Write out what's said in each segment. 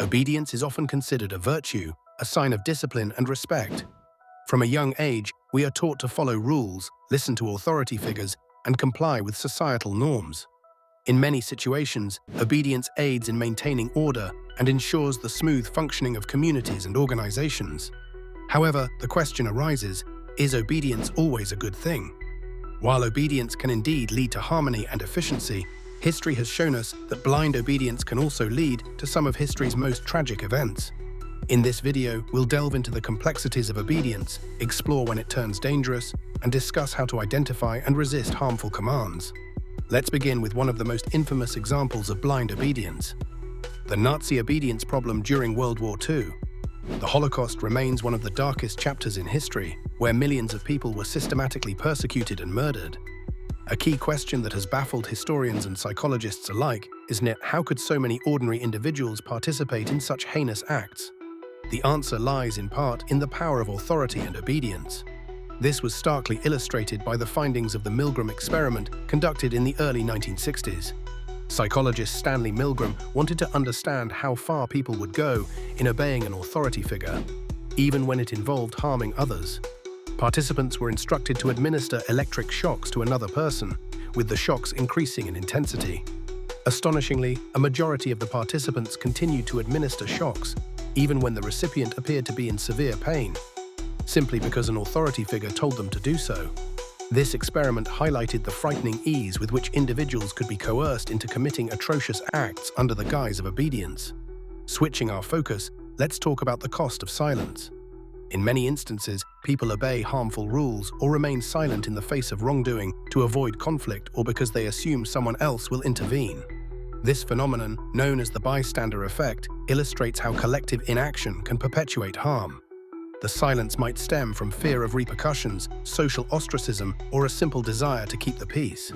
Obedience is often considered a virtue, a sign of discipline and respect. From a young age, we are taught to follow rules, listen to authority figures, and comply with societal norms. In many situations, obedience aids in maintaining order and ensures the smooth functioning of communities and organizations. However, the question arises, is obedience always a good thing? While obedience can indeed lead to harmony and efficiency, history has shown us that blind obedience can also lead to some of history's most tragic events. In this video, we'll delve into the complexities of obedience, explore when it turns dangerous, and discuss how to identify and resist harmful commands. Let's begin with one of the most infamous examples of blind obedience: the Nazi obedience problem during World War II. The Holocaust remains one of the darkest chapters in history, where millions of people were systematically persecuted and murdered. A key question that has baffled historians and psychologists alike is how could so many ordinary individuals participate in such heinous acts? The answer lies in part in the power of authority and obedience. This was starkly illustrated by the findings of the Milgram experiment conducted in the early 1960s. Psychologist Stanley Milgram wanted to understand how far people would go in obeying an authority figure, even when it involved harming others. Participants were instructed to administer electric shocks to another person, with the shocks increasing in intensity. Astonishingly, a majority of the participants continued to administer shocks, even when the recipient appeared to be in severe pain, simply because an authority figure told them to do so. This experiment highlighted the frightening ease with which individuals could be coerced into committing atrocious acts under the guise of obedience. Switching our focus, let's talk about the cost of silence. In many instances, people obey harmful rules or remain silent in the face of wrongdoing to avoid conflict or because they assume someone else will intervene. This phenomenon, known as the bystander effect, illustrates how collective inaction can perpetuate harm. The silence might stem from fear of repercussions, social ostracism, or a simple desire to keep the peace.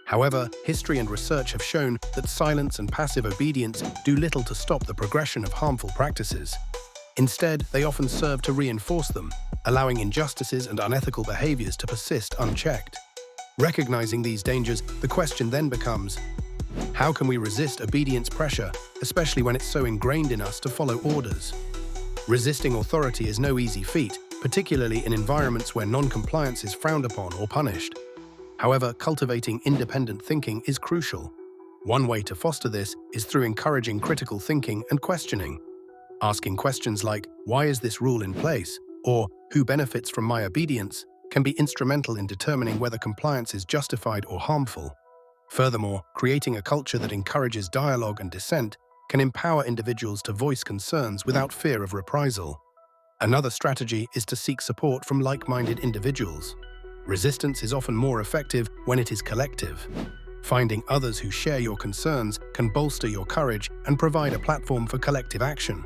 However, history and research have shown that silence and passive obedience do little to stop the progression of harmful practices. Instead, they often serve to reinforce them, allowing injustices and unethical behaviors to persist unchecked. Recognizing these dangers, the question then becomes, how can we resist obedience pressure, especially when it's so ingrained in us to follow orders? Resisting authority is no easy feat, particularly in environments where non-compliance is frowned upon or punished. However, cultivating independent thinking is crucial. One way to foster this is through encouraging critical thinking and questioning. Asking questions like, "Why is this rule in place?" or "Who benefits from my obedience?" can be instrumental in determining whether compliance is justified or harmful. Furthermore, creating a culture that encourages dialogue and dissent can empower individuals to voice concerns without fear of reprisal. Another strategy is to seek support from like-minded individuals. Resistance is often more effective when it is collective. Finding others who share your concerns can bolster your courage and provide a platform for collective action.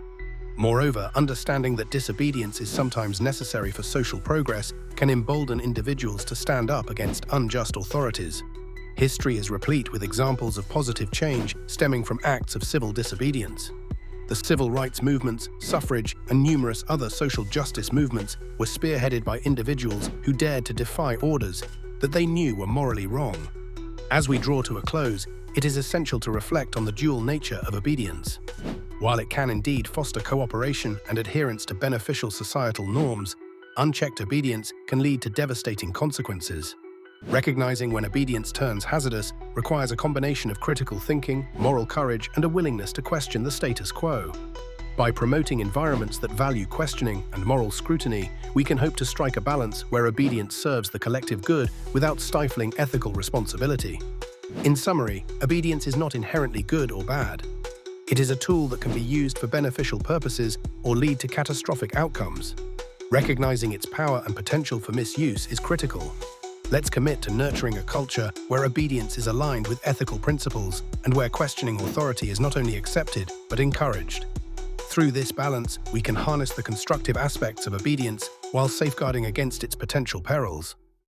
Moreover, understanding that disobedience is sometimes necessary for social progress can embolden individuals to stand up against unjust authorities. History is replete with examples of positive change stemming from acts of civil disobedience. The civil rights movements, suffrage, and numerous other social justice movements were spearheaded by individuals who dared to defy orders that they knew were morally wrong. As we draw to a close, it is essential to reflect on the dual nature of obedience. While it can indeed foster cooperation and adherence to beneficial societal norms, unchecked obedience can lead to devastating consequences. Recognizing when obedience turns hazardous requires a combination of critical thinking, moral courage, and a willingness to question the status quo. By promoting environments that value questioning and moral scrutiny, we can hope to strike a balance where obedience serves the collective good without stifling ethical responsibility. In summary, obedience is not inherently good or bad. It is a tool that can be used for beneficial purposes or lead to catastrophic outcomes. Recognizing its power and potential for misuse is critical. Let's commit to nurturing a culture where obedience is aligned with ethical principles and where questioning authority is not only accepted, but encouraged. Through this balance, we can harness the constructive aspects of obedience while safeguarding against its potential perils.